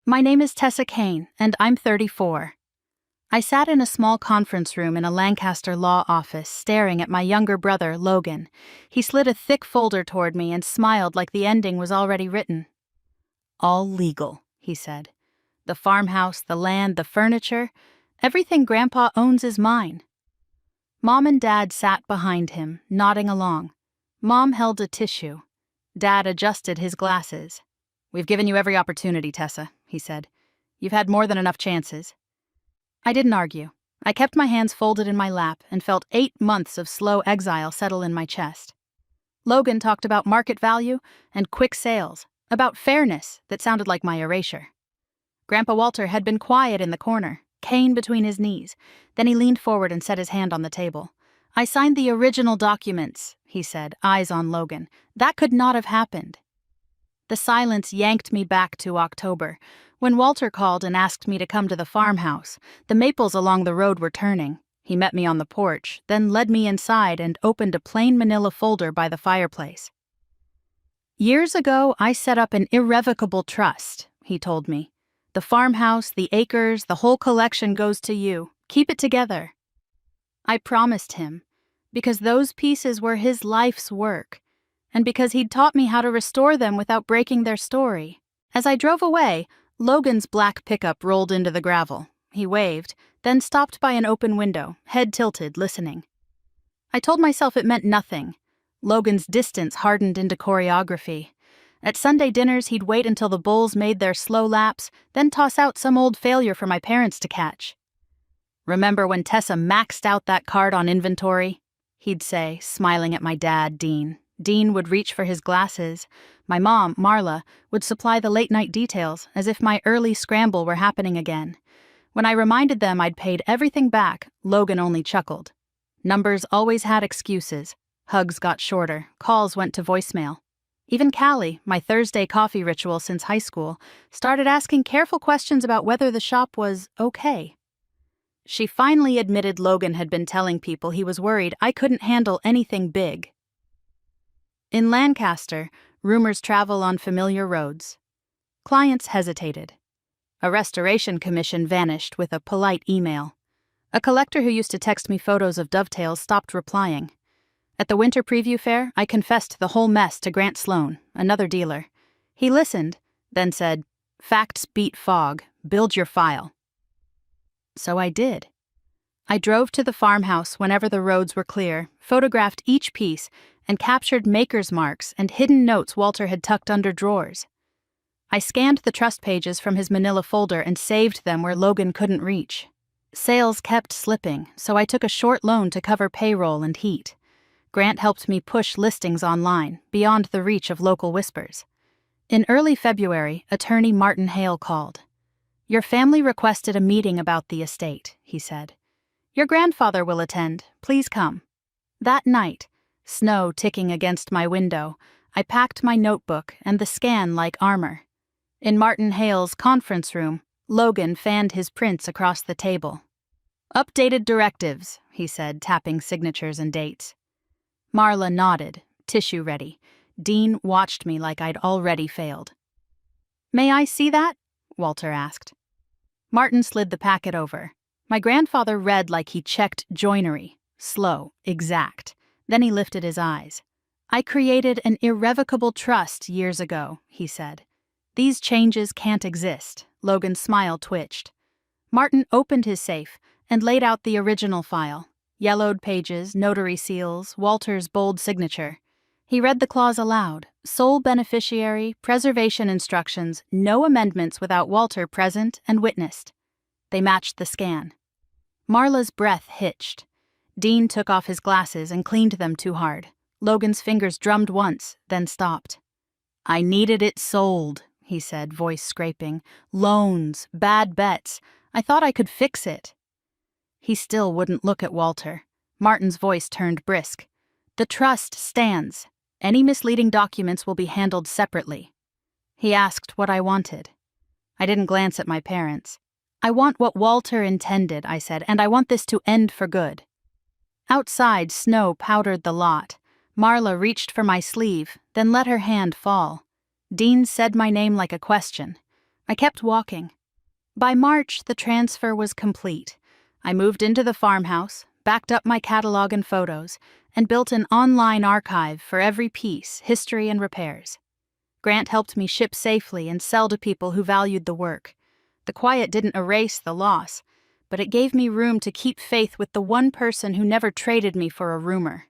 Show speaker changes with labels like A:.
A: My name is Tessa Kane, and I'm 34. I sat in a small conference room in a Lancaster law office, staring at my younger brother, Logan. He slid a thick folder toward me and smiled like the ending was already written. "All legal," he said. "The farmhouse, the land, the furniture, everything Grandpa owns is mine." Mom and Dad sat behind him, nodding along. Mom held a tissue. Dad adjusted his glasses. "We've given you every opportunity, Tessa," he said. "You've had more than enough chances." I didn't argue. I kept my hands folded in my lap and felt 8 months of slow exile settle in my chest. Logan talked about market value and quick sales, about fairness that sounded like my erasure. Grandpa Walter had been quiet in the corner, cane between his knees. Then he leaned forward and set his hand on the table. "I signed the original documents," he said, eyes on Logan. "That could not have happened." The silence yanked me back to October, when Walter called and asked me to come to the farmhouse. The maples along the road were turning. He met me on the porch, then led me inside and opened a plain manila folder by the fireplace. "Years ago, I set up an irrevocable trust," he told me. "The farmhouse, the acres, the whole collection goes to you. Keep it together." I promised him, because those pieces were his life's work, and because he'd taught me how to restore them without breaking their story. As I drove away, Logan's black pickup rolled into the gravel. He waved, then stopped by an open window, head tilted, listening. I told myself it meant nothing. Logan's distance hardened into choreography. At Sunday dinners, he'd wait until the bulls made their slow laps, then toss out some old failure for my parents to catch. "Remember when Tessa maxed out that card on inventory?" he'd say, smiling at my dad, Dean. Dean would reach for his glasses. My mom, Marla, would supply the late-night details, as if my early scramble were happening again. When I reminded them I'd paid everything back, Logan only chuckled. Numbers always had excuses. Hugs got shorter. Calls went to voicemail. Even Callie, my Thursday coffee ritual since high school, started asking careful questions about whether the shop was okay. She finally admitted Logan had been telling people he was worried I couldn't handle anything big. In Lancaster, rumors travel on familiar roads. Clients hesitated. A restoration commission vanished with a polite email. A collector who used to text me photos of dovetails stopped replying. At the winter preview fair, I confessed the whole mess to Grant Sloan, another dealer. He listened, then said, "Facts beat fog. Build your file." So I did. I drove to the farmhouse whenever the roads were clear, photographed each piece, and captured maker's marks and hidden notes Walter had tucked under drawers. I scanned the trust pages from his manila folder and saved them where Logan couldn't reach. Sales kept slipping, so I took a short loan to cover payroll and heat. Grant helped me push listings online, beyond the reach of local whispers. In early February, attorney Martin Hale called. "Your family requested a meeting about the estate," he said. "Your grandfather will attend. Please come." That night, snow ticking against my window, I packed my notebook and the scan like armor. In Martin Hale's conference room, Logan fanned his prints across the table. "Updated directives," he said, tapping signatures and dates. Marla nodded, tissue ready. Dean watched me like I'd already failed. "May I see that?" Walter asked. Martin slid the packet over. My grandfather read like he checked joinery, slow, exact. Then he lifted his eyes. "I created an irrevocable trust years ago," he said. "These changes can't exist." Logan's smile twitched. Martin opened his safe and laid out the original file. Yellowed pages, notary seals, Walter's bold signature. He read the clause aloud. "Sole beneficiary, preservation instructions, no amendments without Walter present and witnessed." They matched the scan. Marla's breath hitched. Dean took off his glasses and cleaned them too hard. Logan's fingers drummed once, then stopped. "I needed it sold," he said, voice scraping. "Loans, bad bets. I thought I could fix it." He still wouldn't look at Walter. Martin's voice turned brisk. "The trust stands. Any misleading documents will be handled separately." He asked what I wanted. I didn't glance at my parents. "I want what Walter intended," I said, "and I want this to end for good." Outside, snow powdered the lot. Marla reached for my sleeve, then let her hand fall. Dean said my name like a question. I kept walking. By March, the transfer was complete. I moved into the farmhouse, backed up my catalog and photos, and built an online archive for every piece, history, and repairs. Grant helped me ship safely and sell to people who valued the work. The quiet didn't erase the loss, but it gave me room to keep faith with the one person who never traded me for a rumor.